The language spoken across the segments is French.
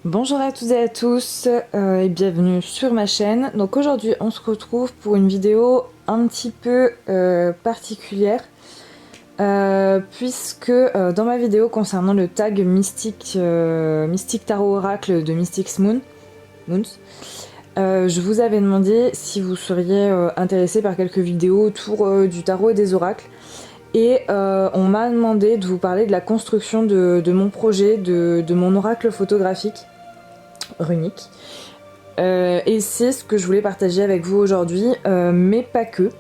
Bonjour à toutes et à tous et bienvenue sur ma chaîne. Donc aujourd'hui on se retrouve pour une vidéo un petit peu particulière puisque dans ma vidéo concernant le tag mystique, mystique tarot oracle de Mystics Moons, je vous avais demandé si vous seriez intéressé par quelques vidéos autour du tarot et des oracles. Et on m'a demandé de vous parler de la construction de mon projet, de mon oracle photographique runique. Et c'est ce que je voulais partager avec vous aujourd'hui, mais pas que.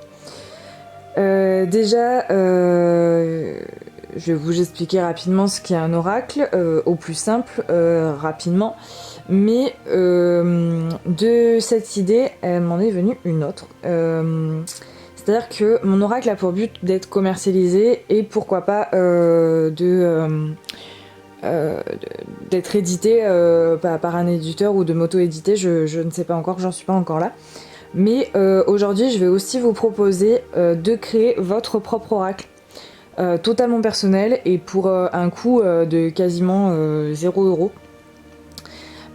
Déjà, je vais vous expliquer rapidement ce qu'est un oracle, au plus simple, rapidement. Mais de cette idée, elle m'en est venue une autre. C'est-à-dire que mon oracle a pour but d'être commercialisé et pourquoi pas d'être édité par un éditeur ou de m'auto-éditer, je ne sais pas encore, j'en suis pas encore là. Mais aujourd'hui, je vais aussi vous proposer de créer votre propre oracle, totalement personnel et pour un coût de quasiment 0 €.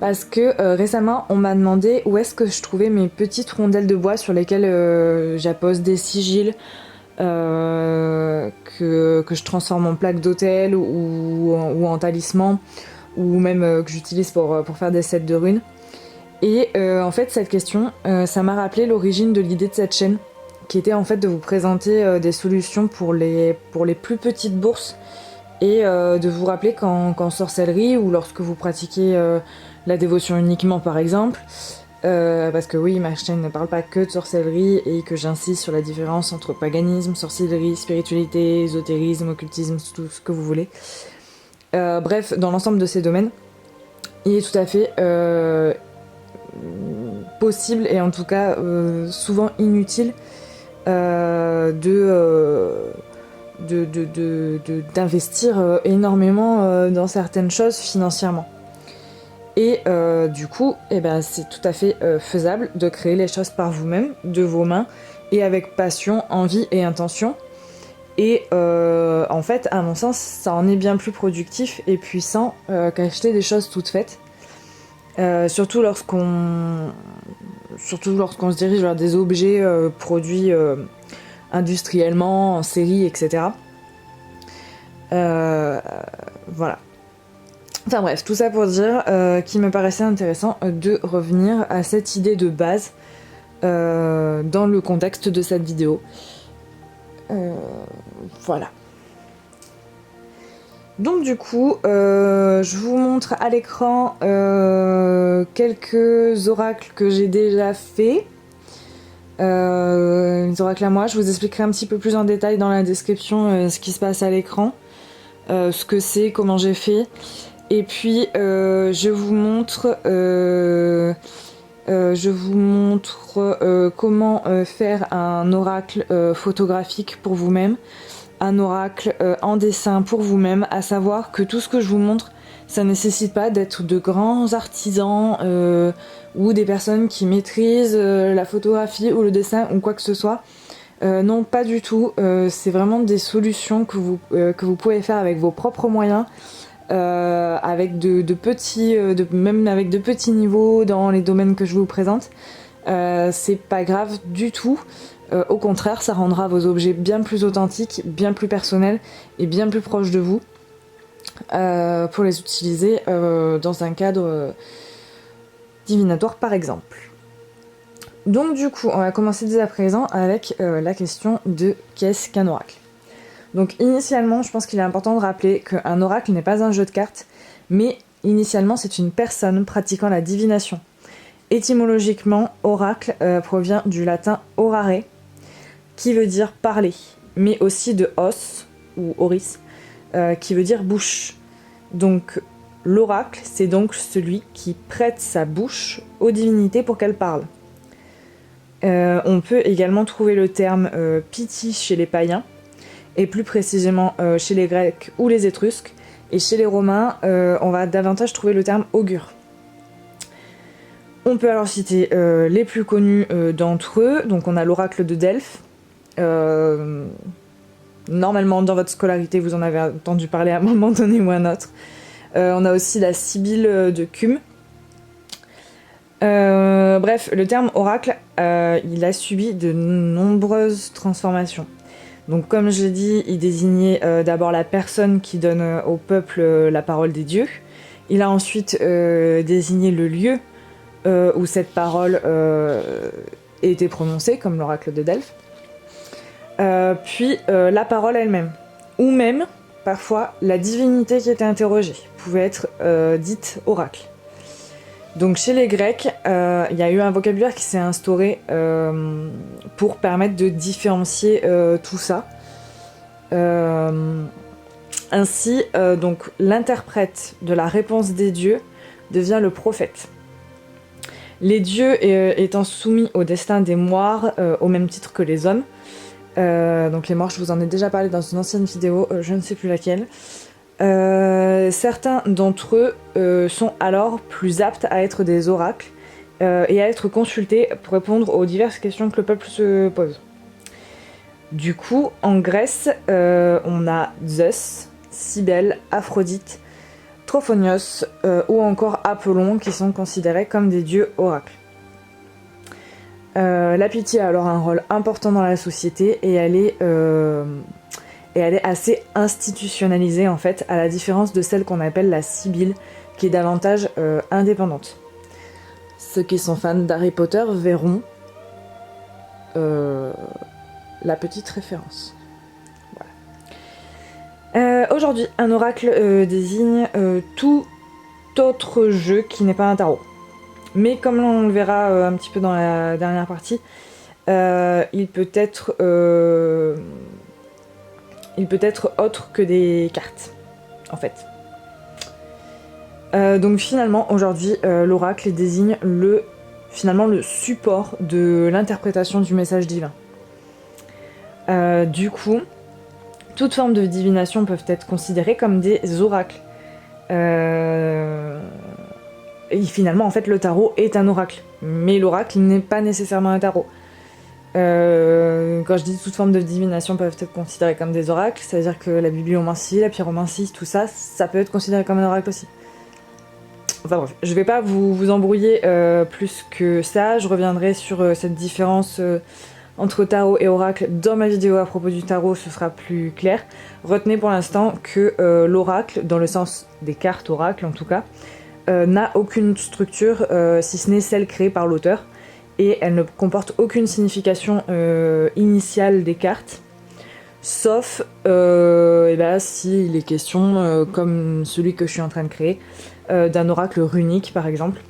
Parce que récemment, on m'a demandé où est-ce que je trouvais mes petites rondelles de bois sur lesquelles j'appose des sigils, que je transforme en plaque d'hôtel ou en talisman, ou même que j'utilise pour faire des sets de runes. Et en fait, cette question, ça m'a rappelé l'origine de l'idée de cette chaîne, qui était en fait de vous présenter des solutions pour les plus petites bourses et de vous rappeler qu'en sorcellerie ou lorsque vous pratiquez la dévotion uniquement par exemple, parce que oui, ma chaîne ne parle pas que de sorcellerie et que j'insiste sur la différence entre paganisme, sorcellerie, spiritualité, ésotérisme, occultisme, tout ce que vous voulez. Bref, dans l'ensemble de ces domaines, il est tout à fait possible et en tout cas souvent inutile d'investir énormément dans certaines choses financièrement. Et du coup, c'est tout à fait faisable de créer les choses par vous-même, de vos mains, et avec passion, envie et intention. Et en fait, à mon sens, ça en est bien plus productif et puissant qu'acheter des choses toutes faites. Surtout lorsqu'on se dirige vers des objets produits industriellement, en série, etc. Voilà. Enfin bref, tout ça pour dire qu'il me paraissait intéressant de revenir à cette idée de base dans le contexte de cette vidéo. Voilà. Donc du coup, je vous montre à l'écran quelques oracles que j'ai déjà fait. Les oracles à moi, je vous expliquerai un petit peu plus en détail dans la description ce qui se passe à l'écran, ce que c'est, comment j'ai fait. Et puis je vous montre comment faire un oracle photographique pour vous-même, un oracle en dessin pour vous-même, à savoir que tout ce que je vous montre, ça nécessite pas d'être de grands artisans ou des personnes qui maîtrisent la photographie ou le dessin ou quoi que ce soit. Non, pas du tout. C'est vraiment des solutions que vous pouvez faire avec vos propres moyens. Avec même avec de petits niveaux dans les domaines que je vous présente. C'est pas grave du tout. Au contraire, ça rendra vos objets bien plus authentiques, bien plus personnels et bien plus proches de vous pour les utiliser dans un cadre divinatoire par exemple. Donc du coup, on va commencer dès à présent avec la question de qu'est-ce qu'un oracle. Donc initialement, je pense qu'il est important de rappeler qu'un oracle n'est pas un jeu de cartes, mais initialement c'est une personne pratiquant la divination. Étymologiquement, oracle provient du latin orare, qui veut dire parler, mais aussi de os, ou oris, qui veut dire bouche. Donc l'oracle, c'est donc celui qui prête sa bouche aux divinités pour qu'elles parlent. On peut également trouver le terme piti chez les païens, et plus précisément chez les Grecs ou les Étrusques, et chez les Romains, on va davantage trouver le terme augure. On peut alors citer les plus connus d'entre eux, donc on a l'oracle de Delphes. Normalement, dans votre scolarité, vous en avez entendu parler à un moment donné ou à un autre. On a aussi la Sibylle de Cumes, Bref, le terme oracle, il a subi de nombreuses transformations. Donc comme je l'ai dit, il désignait d'abord la personne qui donne au peuple la parole des dieux. Il a ensuite désigné le lieu où cette parole était prononcée, comme l'oracle de Delphes. Puis la parole elle-même. Ou même, parfois, la divinité qui était interrogée pouvait être dite oracle. Donc chez les Grecs, il y a eu un vocabulaire qui s'est instauré pour permettre de différencier tout ça. Ainsi, donc l'interprète de la réponse des dieux devient le prophète. Les dieux étant soumis au destin des moires au même titre que les hommes. Donc les morts, je vous en ai déjà parlé dans une ancienne vidéo, je ne sais plus laquelle. Certains d'entre eux sont alors plus aptes à être des oracles et à être consultés pour répondre aux diverses questions que le peuple se pose. Du coup, en Grèce, on a Zeus, Cybèle, Aphrodite, Trophonios ou encore Apollon qui sont considérés comme des dieux oracles. La pitié a alors un rôle important dans la société et elle est assez institutionnalisée en fait, à la différence de celle qu'on appelle la Sibylle, qui est davantage indépendante. Ceux qui sont fans d'Harry Potter verront la petite référence. Voilà. Aujourd'hui, un oracle désigne tout autre jeu qui n'est pas un tarot. Mais comme on le verra un petit peu dans la dernière partie, il peut être autre que des cartes, en fait. Donc finalement, aujourd'hui, l'oracle désigne le support de l'interprétation du message divin. Du coup, toute forme de divination peuvent être considérées comme des oracles. Et finalement, en fait, le tarot est un oracle. Mais l'oracle n'est pas nécessairement un tarot. Quand je dis toute forme de divination peuvent être considérées comme des oracles, c'est-à-dire que la bibliomancie, la pyromancie, tout ça, ça peut être considéré comme un oracle aussi. Enfin bref, je vais pas vous embrouiller plus que ça, je reviendrai sur cette différence entre tarot et oracle dans ma vidéo à propos du tarot, ce sera plus clair. Retenez pour l'instant que l'oracle, dans le sens des cartes oracle en tout cas, n'a aucune structure si ce n'est celle créée par l'auteur et elle ne comporte aucune signification initiale des cartes sauf s'il est question, comme celui que je suis en train de créer, d'un oracle runique par exemple,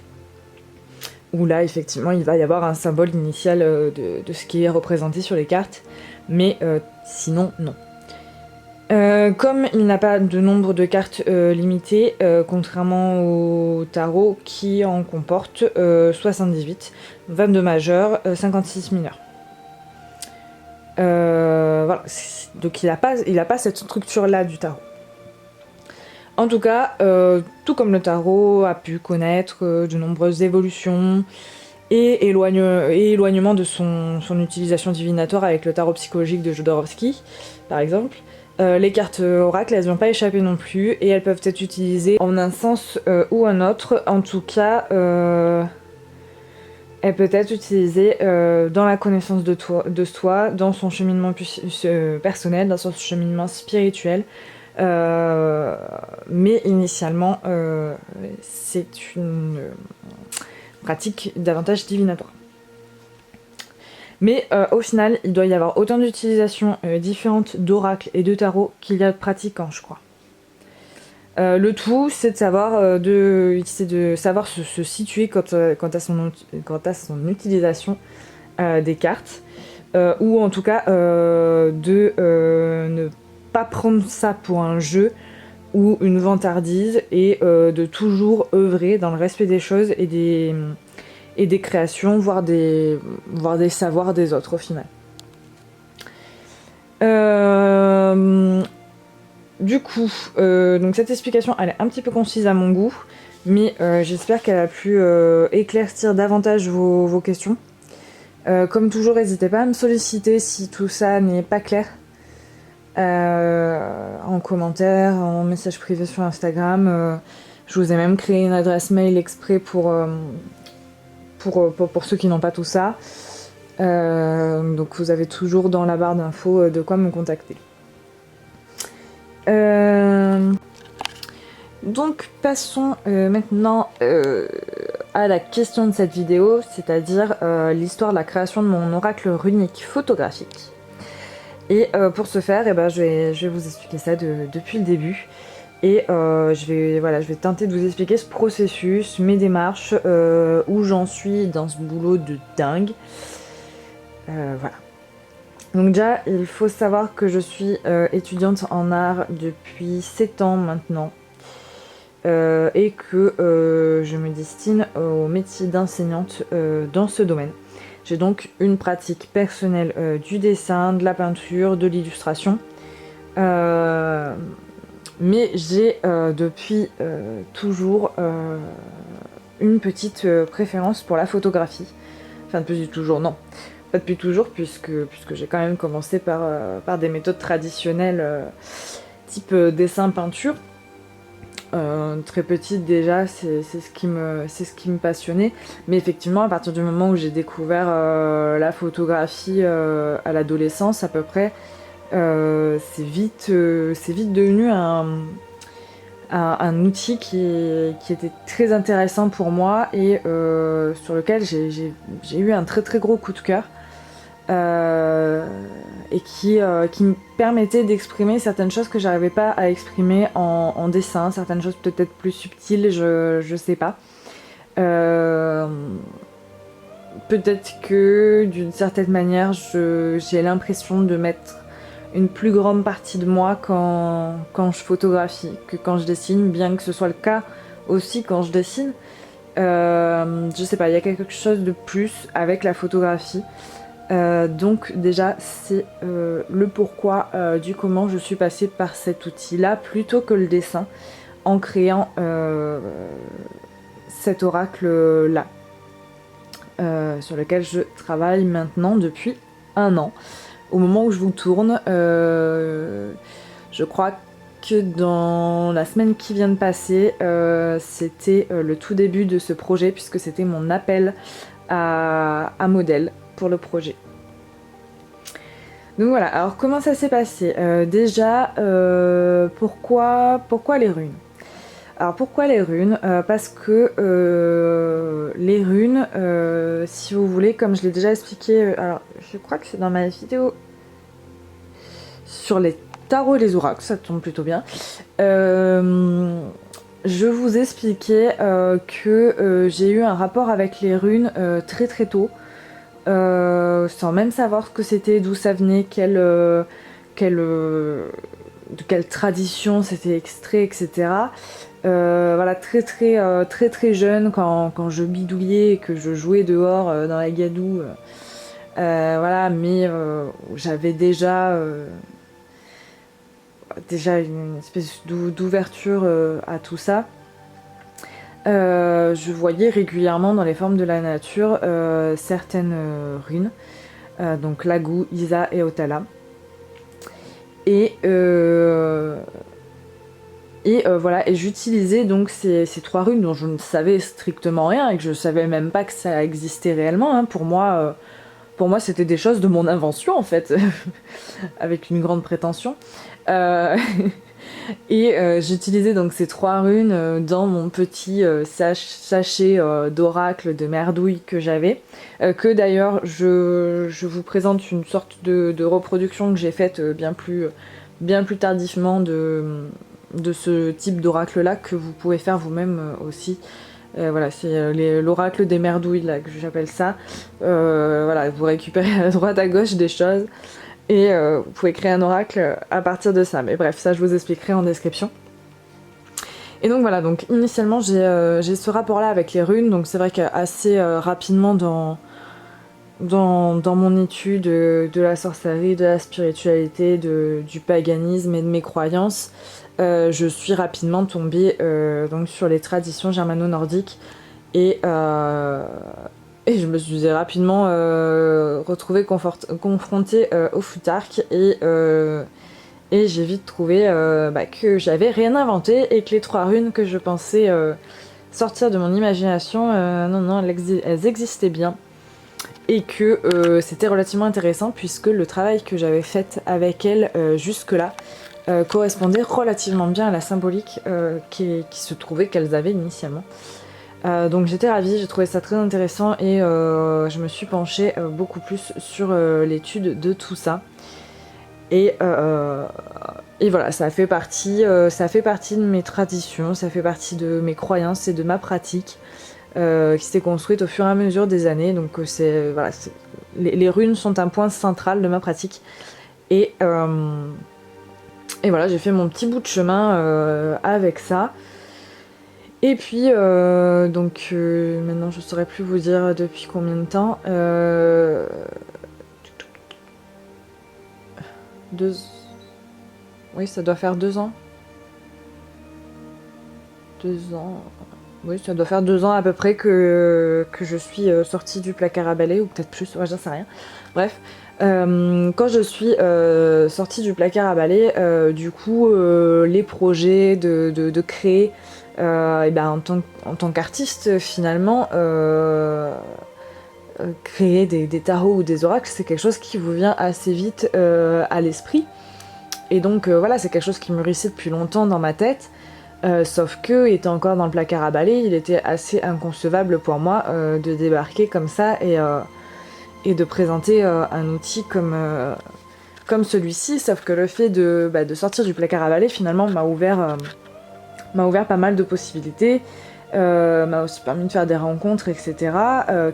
où là effectivement il va y avoir un symbole initial de ce qui est représenté sur les cartes, mais sinon non. Comme il n'a pas de nombre de cartes limité, contrairement au tarot qui en comporte 78, 22 majeurs, 56 mineurs. Voilà. Donc il a pas cette structure-là du tarot. En tout cas, tout comme le tarot a pu connaître de nombreuses évolutions et éloignement de son utilisation divinatoire avec le tarot psychologique de Jodorowsky, par exemple, les cartes oracles, elles n'ont pas échappé non plus, et elles peuvent être utilisées en un sens ou un autre. En tout cas, elles peuvent être utilisées dans la connaissance de soi, dans son cheminement personnel, dans son cheminement spirituel. Mais initialement, c'est une pratique davantage divinatoire. Mais au final, il doit y avoir autant d'utilisations différentes d'oracle et de tarot qu'il y a de pratiquants, je crois. Le tout, c'est de savoir, se situer quant à son utilisation des cartes, ou en tout cas de ne pas prendre ça pour un jeu ou une vantardise, et de toujours œuvrer dans le respect des choses et des créations, voire des savoirs des autres au final. Du coup, donc cette explication elle est un petit peu concise à mon goût, mais j'espère qu'elle a pu éclaircir davantage vos questions. Comme toujours, n'hésitez pas à me solliciter si tout ça n'est pas clair, en commentaire, en message privé sur Instagram. Je vous ai même créé une adresse mail exprès pour pour ceux qui n'ont pas tout ça. Donc vous avez toujours dans la barre d'infos de quoi me contacter. Donc passons maintenant à la question de cette vidéo, c'est-à-dire l'histoire de la création de mon oracle runique photographique. Et pour ce faire, je vais vous expliquer ça depuis le début. Et je vais tenter de vous expliquer ce processus, mes démarches, où j'en suis dans ce boulot de dingue. Voilà. Donc déjà, il faut savoir que je suis étudiante en art depuis 7 ans maintenant. Et que je me destine au métier d'enseignante dans ce domaine. J'ai donc une pratique personnelle du dessin, de la peinture, de l'illustration. Mais j'ai depuis toujours une petite préférence pour la photographie. Enfin, depuis toujours, non. Pas depuis toujours, puisque j'ai quand même commencé par des méthodes traditionnelles type dessin-peinture. Très petite déjà, c'est ce qui me passionnait. Mais effectivement, à partir du moment où j'ai découvert la photographie à l'adolescence à peu près, c'est vite devenu un outil qui était très intéressant pour moi et sur lequel j'ai eu un très très gros coup de cœur. Et qui me permettait d'exprimer certaines choses que j'arrivais pas à exprimer en dessin, certaines choses peut-être plus subtiles, je sais pas. Peut-être que d'une certaine manière j'ai l'impression de mettre une plus grande partie de moi quand je photographie que quand je dessine, bien que ce soit le cas aussi quand je dessine. Je sais pas, il y a quelque chose de plus avec la photographie. Donc déjà c'est le pourquoi du comment je suis passée par cet outil là plutôt que le dessin en créant cet oracle là sur lequel je travaille maintenant depuis 1 an au moment où je vous tourne. Je crois que dans la semaine qui vient de passer c'était le tout début de ce projet puisque c'était mon appel à modèle pour le projet. Donc voilà, alors comment ça s'est passé déjà, pourquoi les runes? Alors pourquoi les runes? Parce que les runes, si vous voulez, comme je l'ai déjà expliqué, alors je crois que c'est dans ma vidéo sur les tarots et les oracles, ça tombe plutôt bien. Je vous expliquais que j'ai eu un rapport avec les runes très très tôt. Sans même savoir ce que c'était, d'où ça venait, de quelle tradition c'était extrait, etc. Voilà, très jeune, quand je bidouillais et que je jouais dehors dans la gadoue, voilà, mais j'avais déjà une espèce d'ouverture à tout ça. Je voyais régulièrement dans les formes de la nature certaines runes, donc Lagu, Isa et Otala. Et voilà, et j'utilisais donc ces 3 runes dont je ne savais strictement rien et que je savais même pas que ça existait réellement. Hein. Pour moi c'était des choses de mon invention en fait, avec une grande prétention. Et j'utilisais donc ces 3 runes dans mon petit sachet d'oracle de merdouille que j'avais, que d'ailleurs je vous présente une sorte de reproduction que j'ai faite bien plus tardivement de ce type d'oracle là, que vous pouvez faire vous-même aussi. Voilà, c'est l'oracle des merdouilles là que j'appelle ça. Voilà, vous récupérez à droite à gauche des choses. Et vous pouvez créer un oracle à partir de ça. Mais bref, ça je vous expliquerai en description. Et donc voilà, donc initialement j'ai ce rapport là avec les runes. Donc c'est vrai qu'assez rapidement dans mon étude de la sorcellerie, de la spiritualité, du paganisme et de mes croyances, je suis rapidement tombée donc sur les traditions germano-nordiques. Et je me suis rapidement retrouvée confrontée au Futhark et j'ai vite trouvé que j'avais rien inventé et que les 3 runes que je pensais sortir de mon imagination, non, elles existaient bien. Et que c'était relativement intéressant puisque le travail que j'avais fait avec elles jusque-là correspondait relativement bien à la symbolique qui se trouvait qu'elles avaient initialement. Donc j'étais ravie, j'ai trouvé ça très intéressant et je me suis penchée beaucoup plus sur l'étude de tout ça. Et voilà, ça fait partie de mes traditions, ça fait partie de mes croyances et de ma pratique qui s'est construite au fur et à mesure des années. Donc voilà, les runes sont un point central de ma pratique. Et voilà, j'ai fait mon petit bout de chemin avec ça. Et puis, maintenant je saurais plus vous dire depuis combien de temps. Oui, ça doit faire 2 ans. 2 ans. Oui, ça doit faire 2 ans à peu près que je suis sortie du placard à balai, ou peut-être plus, ouais, j'en sais rien. Bref, quand je suis sortie du placard à balai, du coup, les projets de créer, et ben, en tant qu'artiste, finalement, créer des tarots ou des oracles, c'est quelque chose qui vous vient assez vite à l'esprit. Et donc, voilà, c'est quelque chose qui mûrissait depuis longtemps dans ma tête. Sauf que, étant encore dans le placard à balai, il était assez inconcevable pour moi de débarquer comme ça et de présenter un outil comme celui-ci. Sauf que le fait de sortir du placard à balai, finalement, m'a ouvert pas mal de possibilités, m'a aussi permis de faire des rencontres, etc.,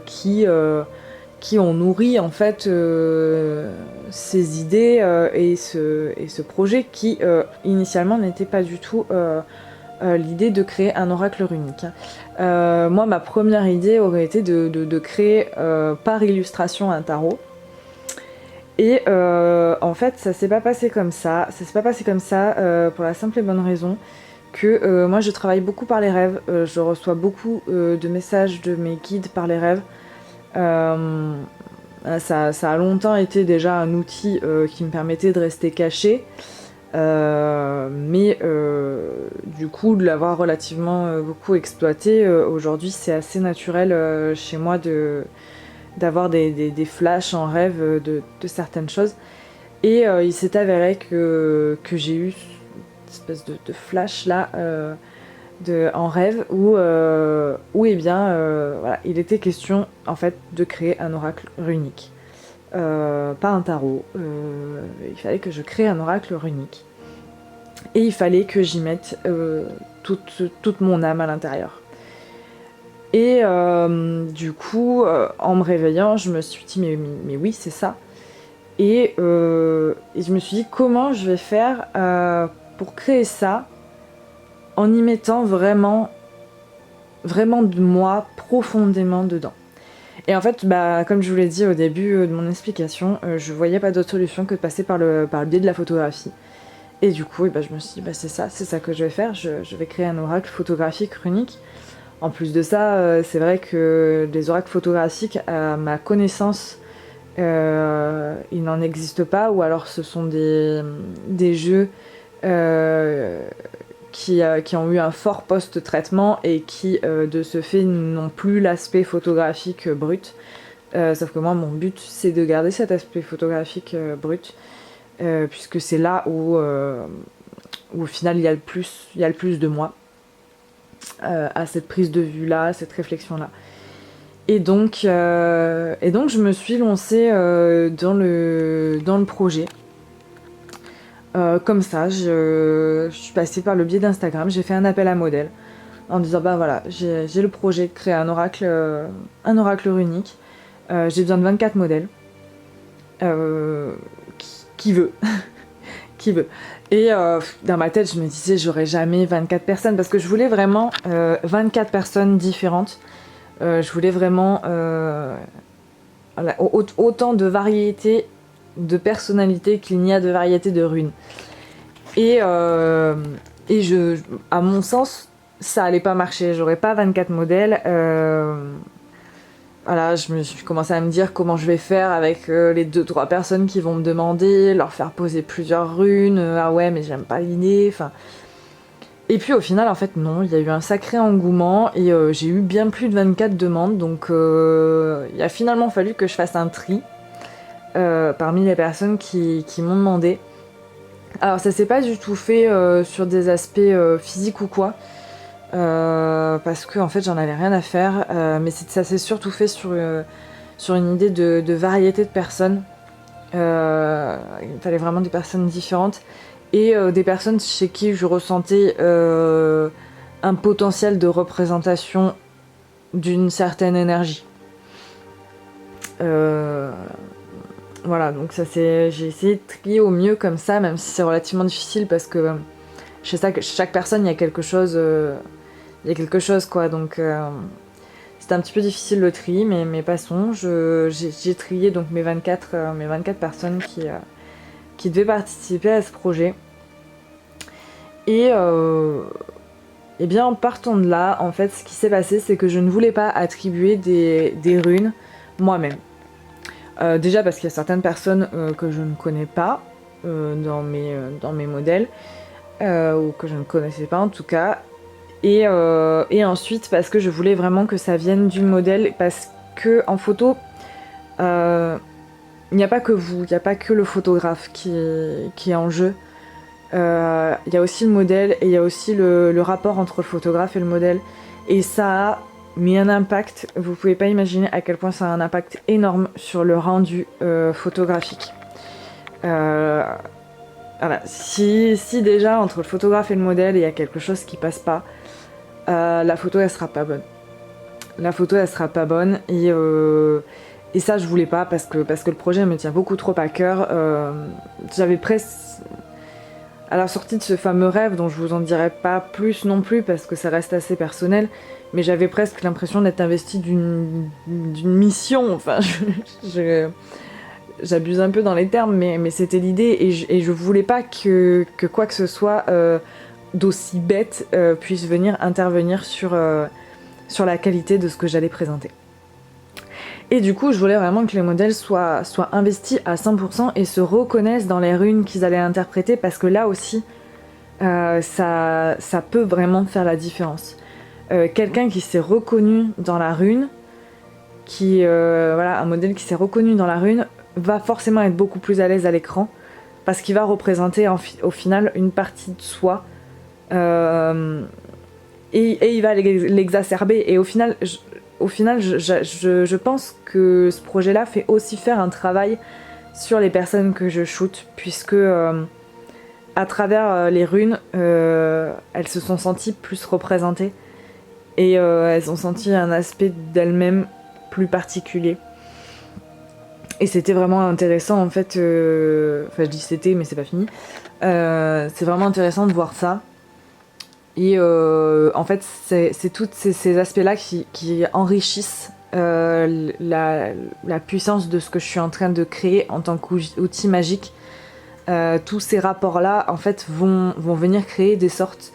qui ont nourri en fait ces idées et ce projet qui initialement n'était pas du tout l'idée de créer un oracle runique. Moi, ma première idée aurait été de créer par illustration un tarot. Et en fait, ça s'est pas passé comme ça. Ça s'est pas passé comme ça pour la simple et bonne raison que moi, je travaille beaucoup par les rêves. Je reçois beaucoup de messages de mes guides par les rêves. Ça a longtemps été déjà un outil qui me permettait de rester cachée. Mais du coup de l'avoir relativement beaucoup exploité, aujourd'hui c'est assez naturel chez moi d'avoir des flashs en rêve de certaines choses. Et il s'est avéré que j'ai eu cette espèce de flash là en rêve où eh bien voilà, il était question en fait de créer un oracle runique. Pas un tarot, il fallait que je crée un oracle runique. Et il fallait que j'y mette toute mon âme à l'intérieur. Et du coup, en me réveillant, je me suis dit mais oui, c'est ça. Et je me suis dit comment je vais faire pour créer ça en y mettant vraiment de moi profondément dedans. Et en fait, comme je vous l'ai dit au début de mon explication, je voyais pas d'autre solution que de passer par le biais de la photographie. Et du coup, je me suis dit, c'est ça que je vais faire, je vais créer un oracle photographique runique. En plus de ça, c'est vrai que les oracles photographiques, à ma connaissance, il n'en existe pas, ou alors ce sont des jeux qui ont eu un fort post-traitement et qui, de ce fait, n'ont plus l'aspect photographique brut. Sauf que moi, mon but, c'est de garder cet aspect photographique brut, puisque c'est là où au final, il y a le plus de moi, à cette prise de vue-là, à cette réflexion-là. Et donc, je me suis lancée dans le projet. Comme ça, je suis passée par le biais d'Instagram, j'ai fait un appel à modèles en disant voilà, j'ai le projet de créer un oracle runique, j'ai besoin de 24 modèles, qui veut qui veut. Et dans ma tête, je me disais j'aurais jamais 24 personnes parce que je voulais vraiment 24 personnes différentes. Je voulais vraiment autant de variétés de personnalités qu'il n'y a de variétés de runes. Et à mon sens, ça allait pas marcher. J'aurais pas 24 modèles. Voilà, je me suis commencé à me dire comment je vais faire avec les 2-3 personnes qui vont me demander, leur faire poser plusieurs runes. Ah ouais, mais j'aime pas l'idée. Enfin, Et puis au final, en fait, non, il y a eu un sacré engouement et j'ai eu bien plus de 24 demandes, donc il a finalement fallu que je fasse un tri parmi les personnes qui m'ont demandé. Alors ça s'est pas du tout fait sur des aspects physiques ou quoi, parce que en fait j'en avais rien à faire, mais ça s'est surtout fait sur une idée de variété de personnes. Il fallait vraiment des personnes différentes et des personnes chez qui je ressentais un potentiel de représentation d'une certaine énergie. Voilà, donc j'ai essayé de trier au mieux comme ça, même si c'est relativement difficile parce que chez chaque personne il y a quelque chose, quoi, donc c'était un petit peu difficile le tri, mais passons. J'ai trié donc mes 24 personnes qui devaient participer à ce projet. Et bien en partant de là, en fait, ce qui s'est passé, c'est que je ne voulais pas attribuer des runes moi-même. Déjà parce qu'il y a certaines personnes que je ne connais pas dans mes modèles, ou que je ne connaissais pas en tout cas. Et ensuite parce que je voulais vraiment que ça vienne du modèle, parce que en photo, il n'y a pas que vous, il n'y a pas que le photographe qui est en jeu. Il y a aussi le modèle et il y a aussi le rapport entre le photographe et le modèle. Et ça a mis un impact, vous pouvez pas imaginer à quel point ça a un impact énorme sur le rendu photographique. Voilà. Si déjà entre le photographe et le modèle il y a quelque chose qui passe pas, la photo elle sera pas bonne. La photo elle sera pas bonne et ça je voulais pas parce que le projet me tient beaucoup trop à cœur. J'avais presque, à la sortie de ce fameux rêve dont je vous en dirai pas plus non plus parce que ça reste assez personnel, mais j'avais presque l'impression d'être investie d'une mission, enfin j'abuse un peu dans les termes, mais c'était l'idée et je voulais pas que quoi que ce soit d'aussi bête puisse venir intervenir sur la qualité de ce que j'allais présenter. Et du coup, je voulais vraiment que les modèles soient investis à 100% et se reconnaissent dans les runes qu'ils allaient interpréter, parce que là aussi, ça peut vraiment faire la différence. Quelqu'un qui s'est reconnu dans la rune, un modèle qui s'est reconnu dans la rune, va forcément être beaucoup plus à l'aise à l'écran, parce qu'il va représenter au final une partie de soi, et il va l'exacerber, et au final, je pense que ce projet-là fait aussi faire un travail sur les personnes que je shoote, puisque à travers les runes, elles se sont senties plus représentées et elles ont senti un aspect d'elles-mêmes plus particulier. Et c'était vraiment intéressant en fait, enfin je dis c'était mais c'est pas fini, c'est vraiment intéressant de voir ça. Et en fait, c'est tous ces aspects-là qui enrichissent la puissance de ce que je suis en train de créer en tant qu'outil magique. Tous ces rapports-là, en fait, vont venir créer des sortes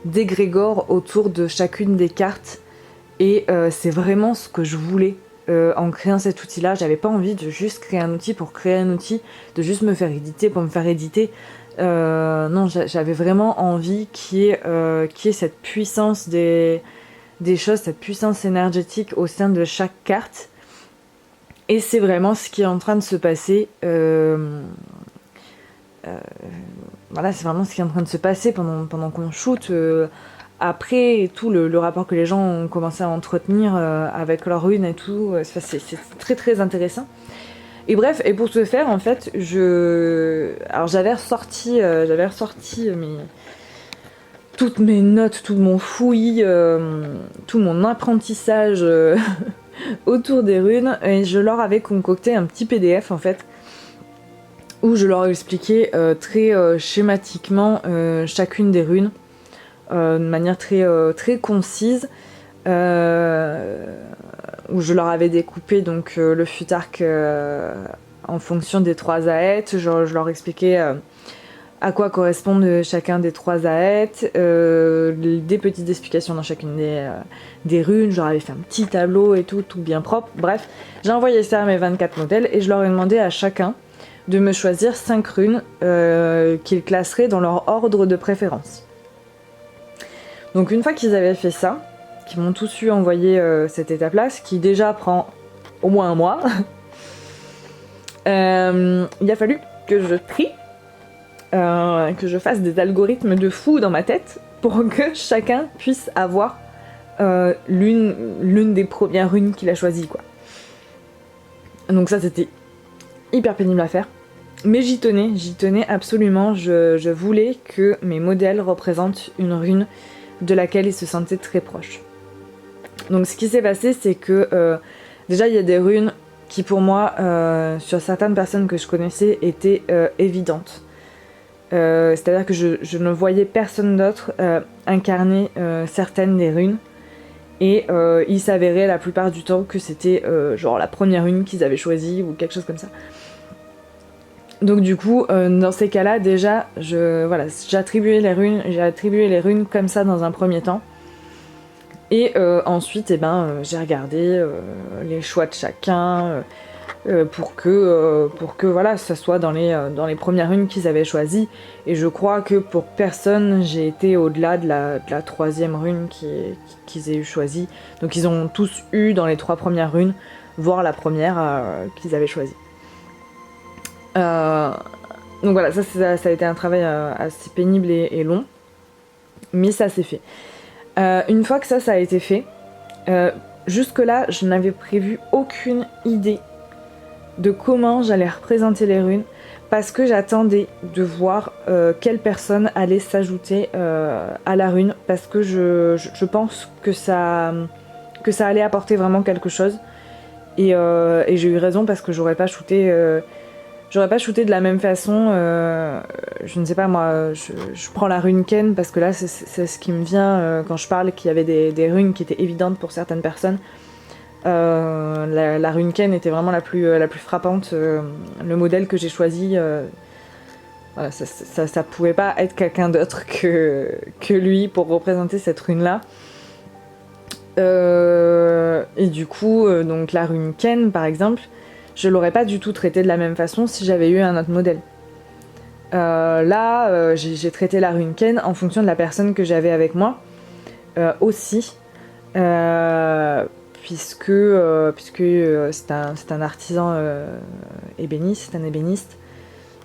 d'égrégores autour de chacune des cartes. Et c'est vraiment ce que je voulais en créant cet outil-là. J'avais pas envie de juste créer un outil pour créer un outil, de juste me faire éditer pour me faire éditer. Non, j'avais vraiment envie qu'il y ait cette puissance des choses, cette puissance énergétique au sein de chaque carte. Et c'est vraiment ce qui est en train de se passer. Voilà, c'est vraiment ce qui est en train de se passer pendant qu'on shoot. Après tout le rapport que les gens ont commencé à entretenir avec leur rune et tout, c'est très très intéressant. Et bref, et pour ce faire, en fait, alors j'avais ressorti toutes mes notes, tout mon fouillis, tout mon apprentissage autour des runes, et je leur avais concocté un petit PDF en fait, où je leur ai expliqué très schématiquement chacune des runes, de manière très concise. Où je leur avais découpé donc le futark en fonction des 3 aètes. Je leur expliquais à quoi correspondent chacun des 3 aètes, des petites explications dans chacune des runes. Je leur avais fait un petit tableau et tout bien propre. Bref, j'ai envoyé ça à mes 24 modèles et je leur ai demandé à chacun de me choisir 5 runes qu'ils classeraient dans leur ordre de préférence. Donc une fois qu'ils avaient fait ça, qu'ils m'ont tous eu envoyer cette étape-là, ce qui déjà prend au moins un mois, il a fallu que je trie, que je fasse des algorithmes de fou dans ma tête pour que chacun puisse avoir l'une des premières runes qu'il a choisies, quoi. Donc ça c'était hyper pénible à faire. Mais j'y tenais absolument. Je voulais que mes modèles représentent une rune de laquelle ils se sentaient très proches. Donc ce qui s'est passé, c'est que déjà il y a des runes qui pour moi, sur certaines personnes que je connaissais, étaient évidentes. C'est-à-dire que je ne voyais personne d'autre incarner certaines des runes. Et il s'avérait la plupart du temps que c'était genre la première rune qu'ils avaient choisie ou quelque chose comme ça. Donc du coup, dans ces cas-là, déjà, j'ai attribué les runes comme ça dans un premier temps. Et ensuite, j'ai regardé les choix de chacun pour que voilà, ça soit dans les premières runes qu'ils avaient choisies. Et je crois que pour personne, j'ai été au-delà de la troisième rune qu'ils aient eu choisie. Donc ils ont tous eu dans les 3 premières runes, voire la première qu'ils avaient choisie. Donc voilà, ça a été un travail assez pénible et long, mais ça s'est fait. Une fois que ça a été fait, jusque-là, je n'avais prévu aucune idée de comment j'allais représenter les runes, parce que j'attendais de voir quelle personne allait s'ajouter à la rune, parce que je pense que ça allait apporter vraiment quelque chose, et j'ai eu raison, parce que j'aurais pas shooté de la même façon. Je ne sais pas, moi, je prends la rune Ken parce que là c'est ce qui me vient quand je parle qu'il y avait des runes qui étaient évidentes pour certaines personnes. La rune Ken était vraiment la plus frappante. Le modèle que j'ai choisi, voilà, ça pouvait pas être quelqu'un d'autre que lui pour représenter cette rune là. Et du coup, donc la rune Ken par exemple, je l'aurais pas du tout traité de la même façon si j'avais eu un autre modèle. Là, j'ai traité la rune Ken en fonction de la personne que j'avais avec moi aussi, puisque c'est un artisan ébéniste, un ébéniste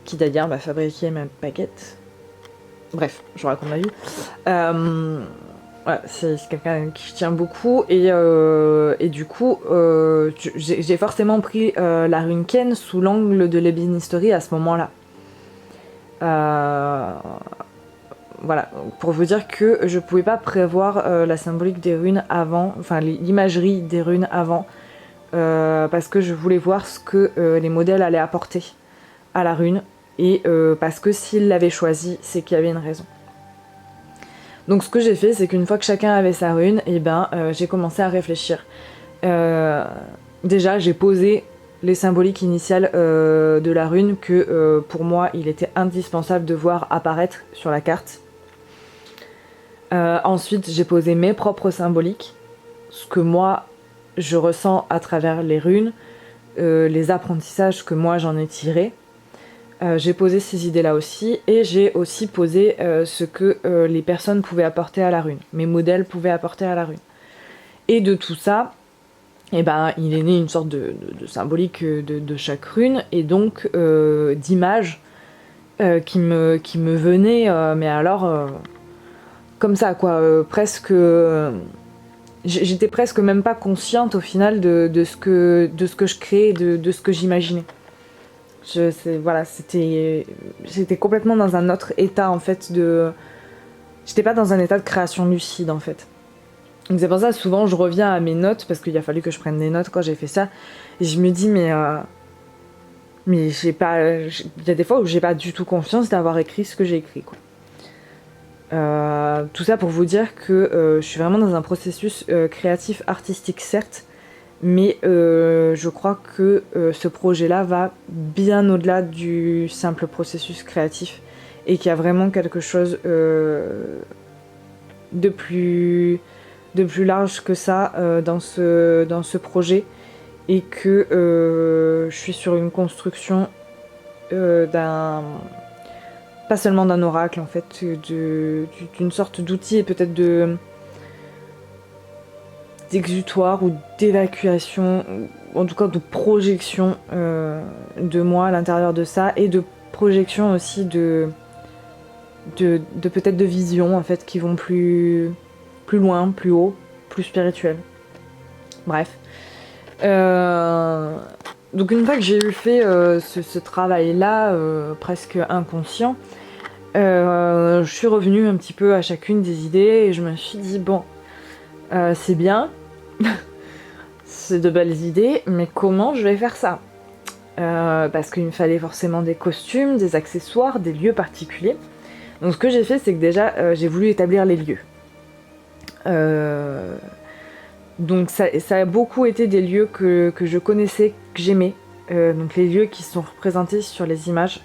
qui d'ailleurs m'a fabriqué ma baguette. Bref, je raconte ma vie. Voilà, c'est quelqu'un qui je tiens beaucoup et du coup j'ai forcément pris la rune Ken sous l'angle de l'ébénisterie à ce moment-là. Voilà, pour vous dire que je pouvais pas prévoir la symbolique des runes avant, enfin l'imagerie des runes avant, parce que je voulais voir ce que les modèles allaient apporter à la rune, et parce que s'ils l'avaient choisi, c'est qu'il y avait une raison. Donc ce que j'ai fait, c'est qu'une fois que chacun avait sa rune, j'ai commencé à réfléchir. Déjà, j'ai posé les symboliques initiales de la rune que pour moi, il était indispensable de voir apparaître sur la carte. Ensuite, j'ai posé mes propres symboliques, ce que moi, je ressens à travers les runes, les apprentissages que moi, j'en ai tirés. J'ai posé ces idées-là aussi, et j'ai aussi posé ce que les personnes pouvaient apporter à la rune, mes modèles pouvaient apporter à la rune. Et de tout ça, il est né une sorte de symbolique de chaque rune, et donc d'images qui me venaient, mais alors comme ça quoi, presque. J'étais presque même pas consciente au final de ce que je créais, de ce que j'imaginais. J'étais complètement dans un autre état en fait j'étais pas dans un état de création lucide en fait. Donc c'est pour ça souvent je reviens à mes notes, parce qu'il a fallu que je prenne des notes quand j'ai fait ça, et je me dis mais il y a des fois où j'ai pas du tout confiance d'avoir écrit ce que j'ai écrit quoi. Tout ça pour vous dire que je suis vraiment dans un processus créatif artistique certes, mais je crois que ce projet-là va bien au-delà du simple processus créatif, et qu'il y a vraiment quelque chose de plus large que ça dans ce projet, et que je suis sur une construction d'un pas seulement d'un oracle en fait, d'une sorte d'outil et peut-être d'exutoire ou d'évacuation, ou en tout cas de projection de moi à l'intérieur de ça, et de projection aussi de peut-être de visions en fait qui vont plus loin, plus haut, plus spirituel. Bref. Donc une fois que j'ai eu fait ce travail-là, presque inconscient, je suis revenue un petit peu à chacune des idées et je me suis dit, bon, c'est bien, c'est de belles idées, mais comment je vais faire ça ? Parce qu'il me fallait forcément des costumes, des accessoires, des lieux particuliers. Donc ce que j'ai fait, c'est que déjà, j'ai voulu établir les lieux. Donc ça a beaucoup été des lieux que je connaissais, que j'aimais. Donc les lieux qui sont représentés sur les images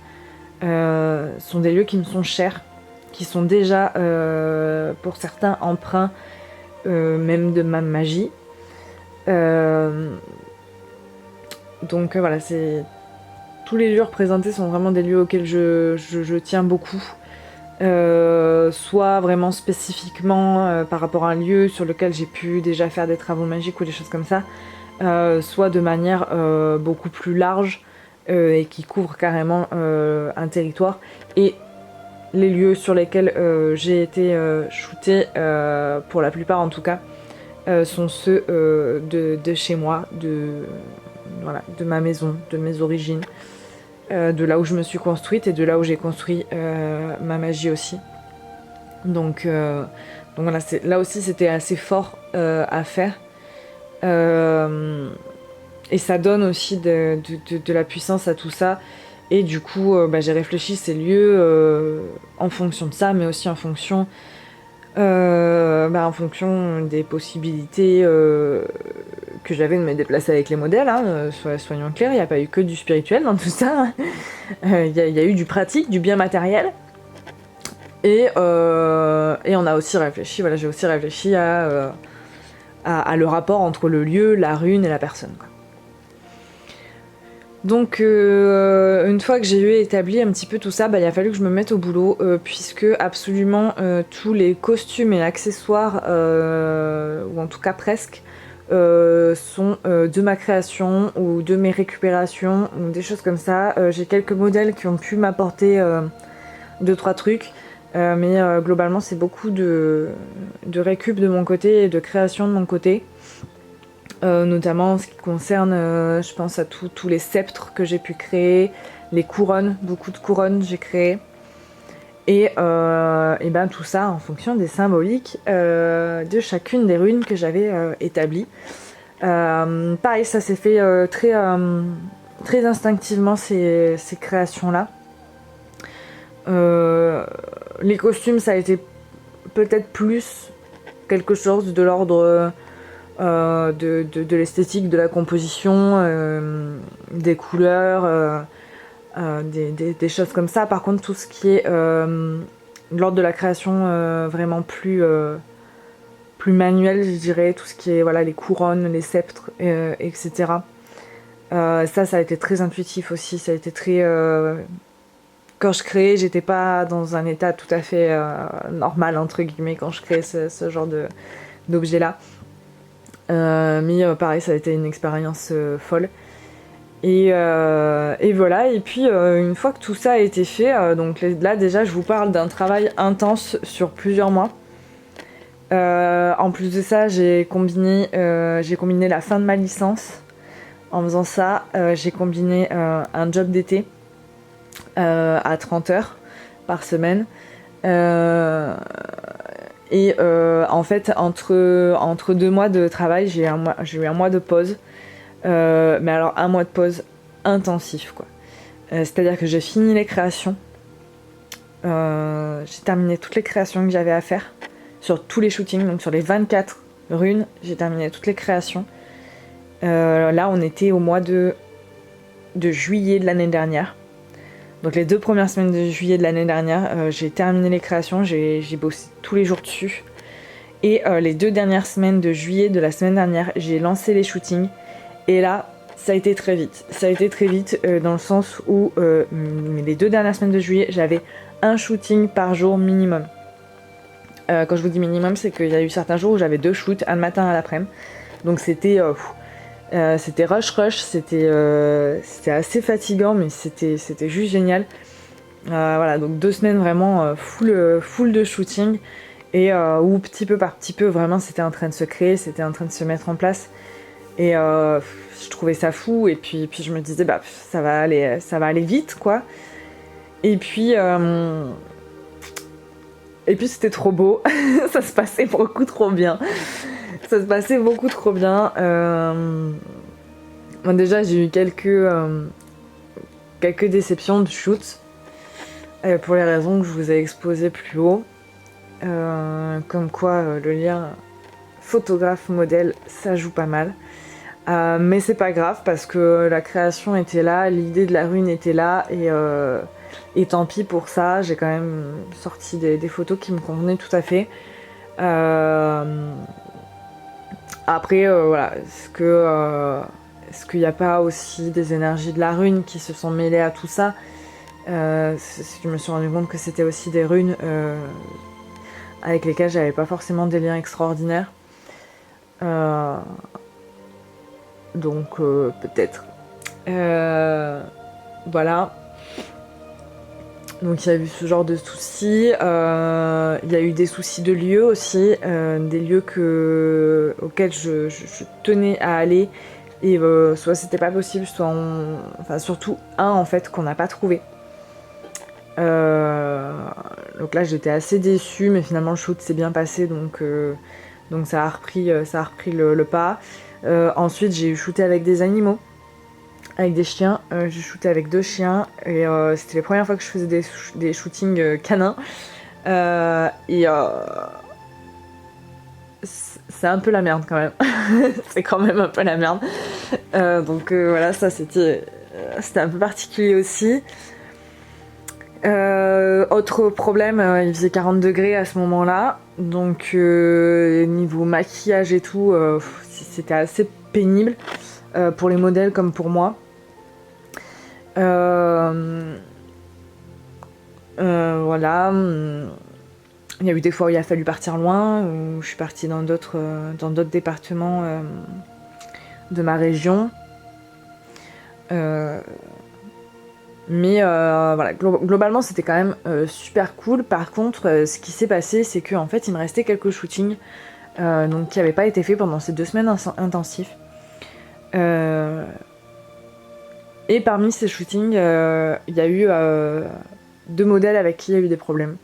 sont des lieux qui me sont chers, qui sont déjà pour certains empreints même de ma magie. Donc voilà, tous les lieux représentés sont vraiment des lieux auxquels je tiens beaucoup. Soit vraiment spécifiquement par rapport à un lieu sur lequel j'ai pu déjà faire des travaux magiques ou des choses comme ça, soit de manière beaucoup plus large et qui couvre carrément un territoire. Et les lieux sur lesquels j'ai été shootée, pour la plupart en tout cas, sont ceux de chez moi, voilà, de ma maison, de mes origines. De là où je me suis construite et de là où j'ai construit ma magie aussi. Donc voilà, là aussi c'était assez fort à faire. Et ça donne aussi de la puissance à tout ça. Et du coup, j'ai réfléchi ces lieux en fonction de ça, mais aussi en fonction des possibilités que j'avais de me déplacer avec les modèles, hein, soyons clairs, il n'y a pas eu que du spirituel dans tout ça. Il y a eu du pratique, du bien matériel. Et on a aussi réfléchi, voilà, j'ai aussi réfléchi à le rapport entre le lieu, la rune et la personne, quoi. Donc une fois que j'ai eu établi un petit peu tout ça, il a fallu que je me mette au boulot, puisque absolument tous les costumes et accessoires, ou en tout cas presque, sont de ma création ou de mes récupérations ou des choses comme ça. J'ai quelques modèles qui ont pu m'apporter 2-3 trucs, mais globalement c'est beaucoup de récup de mon côté et de création de mon côté. Notamment en ce qui concerne, je pense à tous les sceptres que j'ai pu créer, les couronnes, beaucoup de couronnes j'ai créé. Et tout ça en fonction des symboliques de chacune des runes que j'avais établies. Pareil, ça s'est fait très instinctivement, ces créations-là. Les costumes, ça a été peut-être plus quelque chose de l'ordre de l'esthétique, de la composition, des couleurs, des choses comme ça. Par contre, tout ce qui est de l'ordre de la création vraiment plus manuel, je dirais, tout ce qui est voilà, les couronnes, les sceptres, etc. Ça a été très intuitif aussi, ça a été très... Quand je créais, j'étais pas dans un état tout à fait normal, entre guillemets, quand je créais ce genre d'objet-là. Mais pareil, ça a été une expérience folle. Et voilà, et puis une fois que tout ça a été fait, donc là déjà je vous parle d'un travail intense sur plusieurs mois. En plus de ça, j'ai combiné la fin de ma licence. En faisant ça, j'ai combiné un job d'été à 30 heures par semaine. En fait, entre 2 mois de travail, j'ai eu un mois de pause. Mais alors un mois de pause intensif, quoi. C'est-à-dire que j'ai fini les créations. J'ai terminé toutes les créations que j'avais à faire sur tous les shootings, donc sur les 24 runes, j'ai terminé toutes les créations. Là, on était au mois de juillet de l'année dernière. Donc les 2 premières semaines de juillet de l'année dernière, j'ai terminé les créations, j'ai bossé tous les jours dessus. Et les 2 dernières semaines de juillet de la semaine dernière, j'ai lancé les shootings. Et là, ça a été très vite. Ça a été très vite dans le sens où les 2 dernières semaines de juillet, j'avais un shooting par jour minimum. Quand je vous dis minimum, c'est qu'il y a eu certains jours où j'avais 2 shoots, un le matin et un l'après-midi. Donc c'était rush, c'était assez fatigant, mais c'était juste génial. Voilà, donc 2 semaines vraiment full de shooting, et où petit peu par petit peu, vraiment c'était en train de se créer, c'était en train de se mettre en place. Et je trouvais ça fou, et puis je me disais, bah ça va aller vite, quoi. Et puis c'était trop beau, ça se passait beaucoup trop bien. Ça se passait beaucoup trop bien. Bon, déjà, j'ai eu quelques déceptions de shoot, pour les raisons que je vous ai exposées plus haut. Comme quoi, le lien photographe-modèle, ça joue pas mal. Mais c'est pas grave, parce que la création était là, l'idée de la rune était là, et tant pis pour ça, j'ai quand même sorti des photos qui me convenaient tout à fait. Après, voilà, est-ce qu'il n'y a pas aussi des énergies de la rune qui se sont mêlées à tout ça? Je me suis rendu compte que c'était aussi des runes avec lesquelles j'avais pas forcément des liens extraordinaires. Donc peut-être. Voilà. Donc il y a eu ce genre de soucis. Il y a eu des soucis de lieux aussi, des lieux auxquels je tenais à aller, et soit c'était pas possible, soit enfin surtout un en fait qu'on n'a pas trouvé. Donc là j'étais assez déçue, mais finalement le shoot s'est bien passé, donc ça a repris le pas. Ensuite j'ai shooté avec des animaux. Avec des chiens, j'ai shooté avec 2 chiens, et c'était les premières fois que je faisais des shootings canins, et c'est un peu la merde quand même. C'est quand même un peu la merde. Donc voilà, ça c'était un peu particulier aussi. Autre problème, il faisait 40 degrés à ce moment-là, donc niveau maquillage et tout, c'était assez pénible, pour les modèles comme pour moi. Voilà. Il y a eu des fois où il a fallu partir loin, où je suis partie dans d'autres départements de ma région. Mais voilà, globalement c'était quand même super cool. Par contre, ce qui s'est passé, c'est qu'en fait il me restait quelques shootings donc qui n'avaient pas été faits pendant ces 2 semaines intensifs. Et parmi ces shootings, il y a eu 2 modèles avec qui il y a eu des problèmes.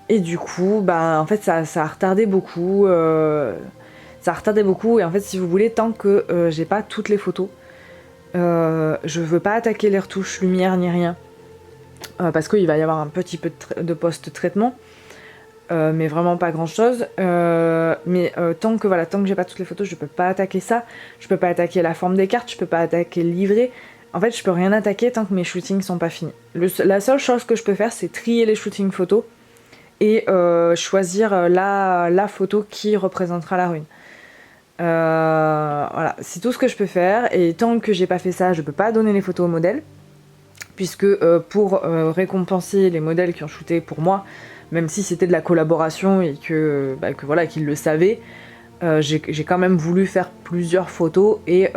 Et du coup, en fait, ça a retardé beaucoup. Ça a retardé beaucoup, et en fait, si vous voulez, tant que j'ai pas toutes les photos, je veux pas attaquer les retouches lumière ni rien. Parce qu'il va y avoir un petit peu de post-traitement. Mais vraiment pas grand chose. Mais tant que j'ai pas toutes les photos, je peux pas attaquer ça. Je peux pas attaquer la forme des cartes, je peux pas attaquer le livret. En fait, je peux rien attaquer tant que mes shootings sont pas finis. La seule chose que je peux faire, c'est trier les shootings photos et choisir la photo qui représentera la rune. Voilà, c'est tout ce que je peux faire, et tant que j'ai pas fait ça, je peux pas donner les photos aux modèles, puisque pour récompenser les modèles qui ont shooté pour moi, même si c'était de la collaboration et que voilà, qu'ils le savaient, j'ai quand même voulu faire plusieurs photos, et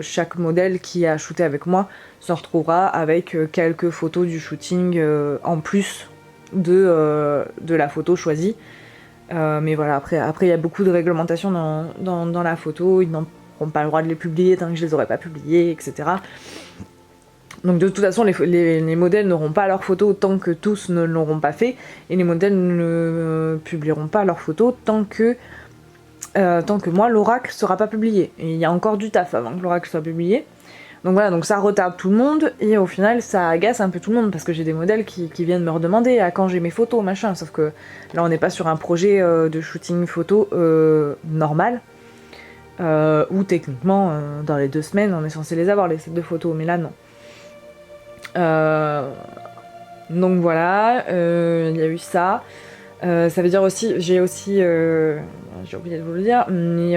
chaque modèle qui a shooté avec moi se retrouvera avec quelques photos du shooting en plus de la photo choisie. Mais voilà, après il y a beaucoup de réglementations dans la photo, ils n'auront pas le droit de les publier tant que je les aurais pas publiées, etc. Donc de toute façon, les modèles n'auront pas leurs photos tant que tous ne l'auront pas fait, et les modèles ne publieront pas leurs photos tant que moi, l'oracle sera pas publié. Et il y a encore du taf avant que l'oracle soit publié. Donc voilà, donc ça retarde tout le monde, et au final ça agace un peu tout le monde, parce que j'ai des modèles qui viennent me redemander à quand j'ai mes photos, machin. Sauf que là on n'est pas sur un projet de shooting photo normal, où techniquement dans les 2 semaines on est censé les avoir, les sets de photos, mais là non. Donc voilà, il y a eu ça. Ça veut dire aussi, j'ai oublié de vous le dire, mais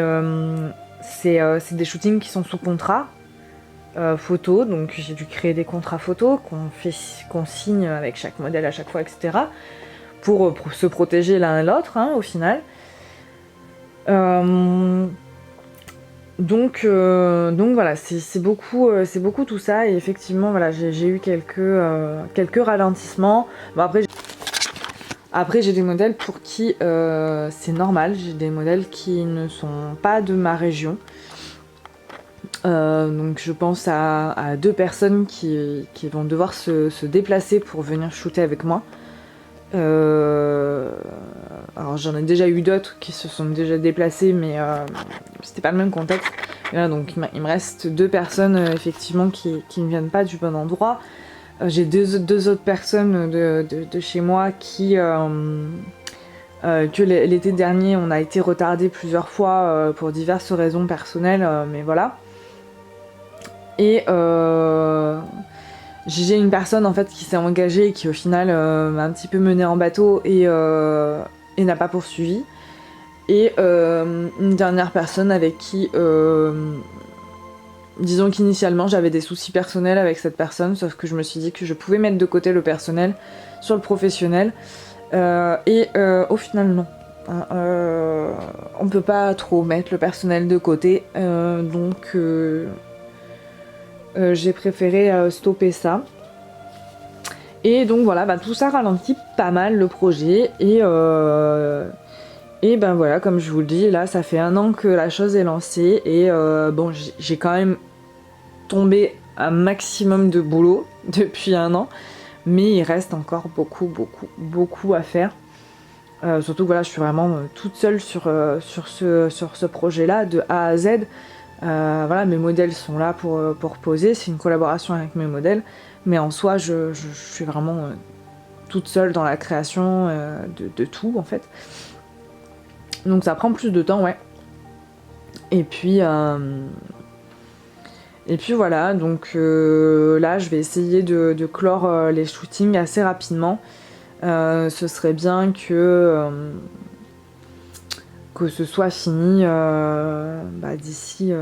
c'est des shootings qui sont sous contrat. photo, donc j'ai dû créer des contrats photos qu'on signe avec chaque modèle à chaque fois, etc. Pour se protéger l'un et l'autre, hein, au final. Donc voilà, c'est beaucoup tout ça, et effectivement voilà, j'ai eu quelques ralentissements. Bon, après j'ai des modèles pour qui c'est normal, j'ai des modèles qui ne sont pas de ma région. Donc je pense à 2 personnes qui vont devoir se déplacer pour venir shooter avec moi. Alors j'en ai déjà eu d'autres qui se sont déjà déplacés, mais c'était pas le même contexte. Et là, donc il me reste 2 personnes effectivement qui ne viennent pas du bon endroit. J'ai deux autres personnes de chez moi qui que l'été dernier on a été retardé plusieurs fois pour diverses raisons personnelles, mais voilà. Et j'ai une personne en fait qui s'est engagée et qui au final m'a un petit peu menée en bateau et n'a pas poursuivi. Et une dernière personne avec qui, disons qu'initialement j'avais des soucis personnels avec cette personne, sauf que je me suis dit que je pouvais mettre de côté le personnel sur le professionnel. Et au final non. On peut pas trop mettre le personnel de côté, donc j'ai préféré stopper ça. Et donc voilà, bah, tout ça ralentit pas mal le projet. Et ben voilà, comme je vous le dis, là ça fait 1 an que la chose est lancée. Et bon, j'ai quand même tombé un maximum de boulot depuis 1 an. Mais il reste encore beaucoup à faire. Surtout que voilà, je suis vraiment toute seule sur ce projet-là, de A à Z. Voilà, mes modèles sont là pour poser, c'est une collaboration avec mes modèles, mais en soi je suis vraiment toute seule dans la création de tout en fait. Donc ça prend plus de temps, ouais. Et puis voilà, donc là je vais essayer de clore les shootings assez rapidement. Ce serait bien que ce soit fini d'ici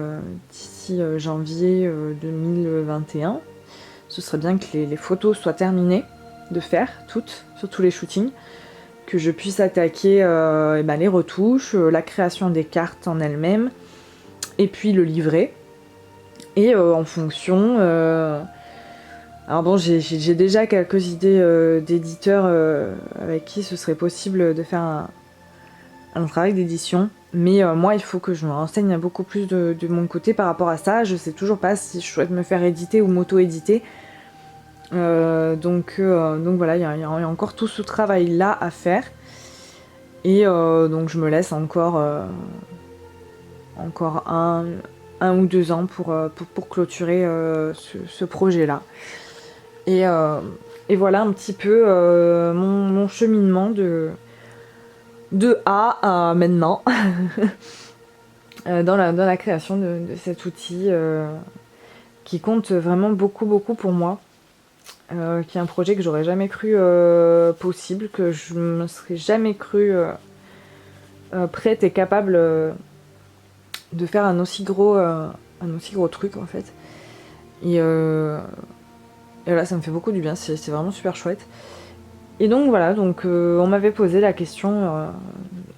janvier 2021. Ce serait bien que les photos soient terminées de faire, toutes, sur tous les shootings, que je puisse attaquer les retouches, la création des cartes en elles-mêmes, et puis le livret. Et en fonction... alors bon, j'ai déjà quelques idées d'éditeurs avec qui ce serait possible de faire un travail d'édition, mais moi il faut que je me renseigne beaucoup plus de mon côté par rapport à ça. Je sais toujours pas si je souhaite me faire éditer ou m'auto-éditer, donc voilà, il y a encore tout ce travail là à faire, et donc je me laisse encore un ou 2 ans pour clôturer ce projet là, et voilà un petit peu mon cheminement de A à maintenant dans la création de cet outil qui compte vraiment beaucoup pour moi, qui est un projet que j'aurais jamais cru possible, que je me serais jamais cru prête et capable de faire un aussi gros truc en fait. Et là ça me fait beaucoup du bien, c'est vraiment super chouette. Et donc voilà, on m'avait posé la question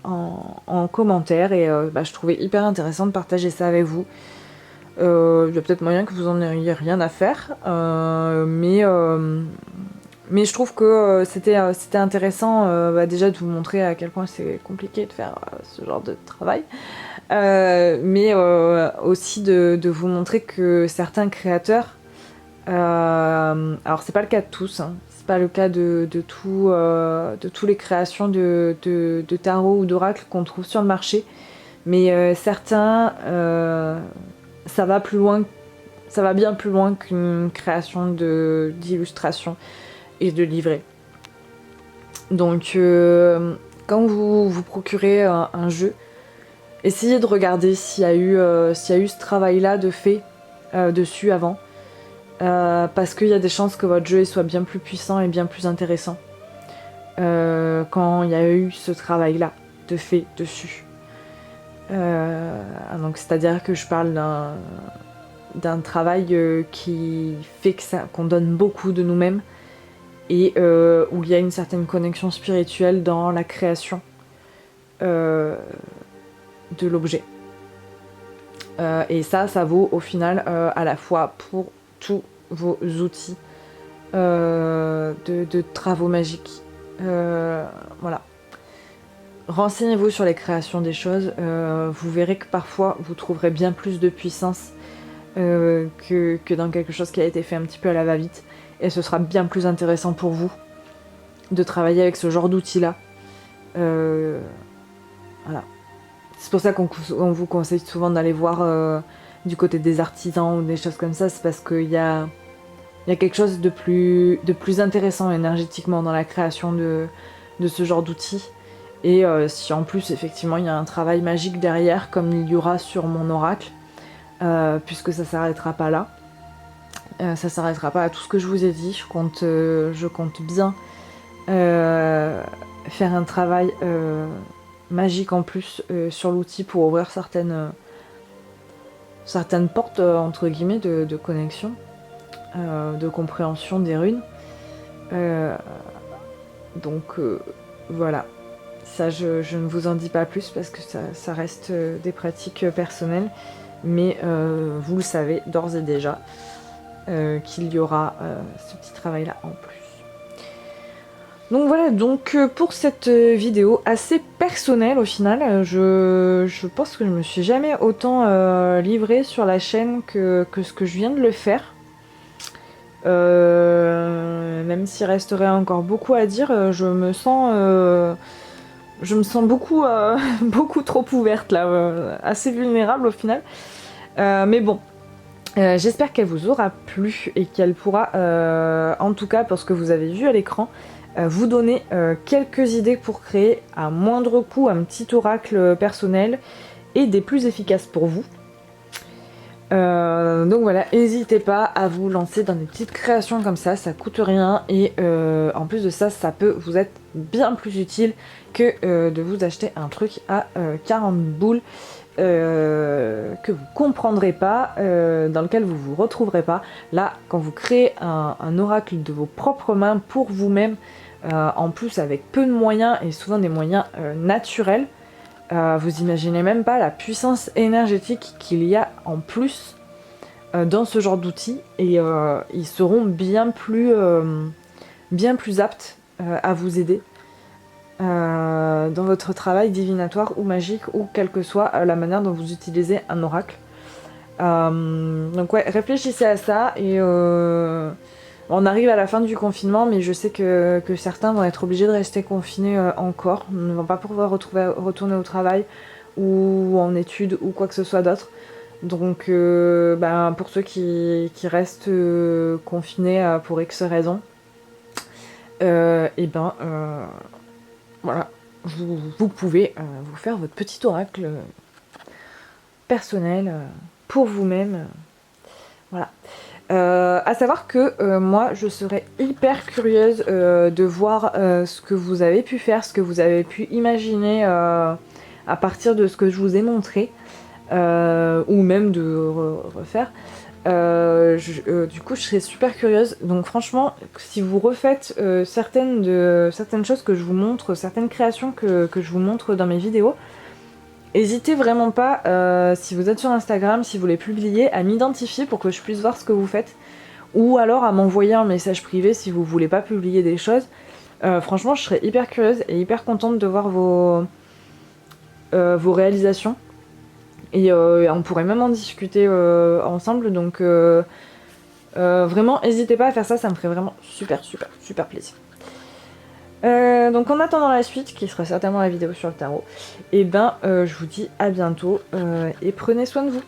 en commentaire, et je trouvais hyper intéressant de partager ça avec vous. Il y a peut-être moyen que vous en ayez rien à faire, mais je trouve que c'était intéressant déjà de vous montrer à quel point c'est compliqué de faire ce genre de travail, mais aussi de vous montrer que certains créateurs, alors c'est pas le cas de tous, hein, c'est pas le cas de tous les créations de tarot ou d'oracle qu'on trouve sur le marché, mais certains ça va bien plus loin qu'une création d'illustration et de livret. Donc quand vous procurez un jeu, essayez de regarder s'il y a eu ce travail là de fait dessus avant, parce qu'il y a des chances que votre jeu soit bien plus puissant et bien plus intéressant quand il y a eu ce travail là de fait dessus. Donc c'est à dire que je parle d'un travail qui fait qu'on donne beaucoup de nous-mêmes et où il y a une certaine connexion spirituelle dans la création de l'objet. Et ça vaut au final à la fois pour tous vos outils de travaux magiques. Voilà. Renseignez-vous sur les créations des choses, vous verrez que parfois vous trouverez bien plus de puissance que dans quelque chose qui a été fait un petit peu à la va-vite, et ce sera bien plus intéressant pour vous de travailler avec ce genre d'outils là. Voilà. C'est pour ça qu'on vous conseille souvent d'aller voir du côté des artisans ou des choses comme ça, c'est parce qu'il y a quelque chose de plus intéressant énergétiquement dans la création de ce genre d'outils. Et si en plus effectivement il y a un travail magique derrière, comme il y aura sur mon oracle, puisque ça s'arrêtera pas là, ça s'arrêtera pas à tout ce que je vous ai dit. Je compte bien faire un travail magique en plus sur l'outil pour ouvrir certaines portes entre guillemets de connexion, de compréhension des runes. Donc voilà. Ça, je ne vous en dis pas plus parce que ça reste des pratiques personnelles, mais vous le savez d'ores et déjà qu'il y aura ce petit travail-là en plus. Donc voilà, pour cette vidéo assez personnelle au final, je pense que je me suis jamais autant livrée sur la chaîne que ce que je viens de le faire. Même s'il resterait encore beaucoup à dire, je me sens beaucoup, beaucoup trop ouverte là, assez vulnérable au final. Mais bon, j'espère qu'elle vous aura plu et qu'elle pourra, en tout cas pour ce que vous avez vu à l'écran, vous donner quelques idées pour créer à moindre coût un petit oracle personnel et des plus efficaces pour vous. Donc voilà, n'hésitez pas à vous lancer dans des petites créations comme ça coûte rien, et en plus de ça, ça peut vous être bien plus utile que de vous acheter un truc à 40 boules que vous comprendrez pas, dans lequel vous vous retrouverez pas. Là, quand vous créez un oracle de vos propres mains pour vous-même, en plus avec peu de moyens et souvent des moyens naturels, vous imaginez même pas la puissance énergétique qu'il y a en plus dans ce genre d'outils, et ils seront bien plus aptes à vous aider dans votre travail divinatoire ou magique, ou quelle que soit la manière dont vous utilisez un oracle. Donc ouais, réfléchissez à ça, et on arrive à la fin du confinement, mais je sais que certains vont être obligés de rester confinés encore, ne vont pas pouvoir retourner au travail ou en études ou quoi que ce soit d'autre. Donc pour ceux qui restent confinés pour X raisons, voilà, vous pouvez vous faire votre petit oracle personnel pour vous-même. Voilà. À savoir que moi je serais hyper curieuse de voir ce que vous avez pu faire, ce que vous avez pu imaginer à partir de ce que je vous ai montré, ou même de refaire. Du coup je serais super curieuse. Donc franchement, si vous refaites certaines choses que je vous montre, certaines créations que je vous montre dans mes vidéos, n'hésitez vraiment pas, si vous êtes sur Instagram, si vous les publiez, à m'identifier pour que je puisse voir ce que vous faites, ou alors à m'envoyer un message privé si vous voulez pas publier des choses. Franchement, je serais hyper curieuse et hyper contente de voir vos réalisations, et on pourrait même en discuter ensemble. Donc vraiment, n'hésitez pas à faire ça, ça me ferait vraiment super plaisir. Donc en attendant la suite, qui sera certainement la vidéo sur le tarot, et je vous dis à bientôt, et prenez soin de vous.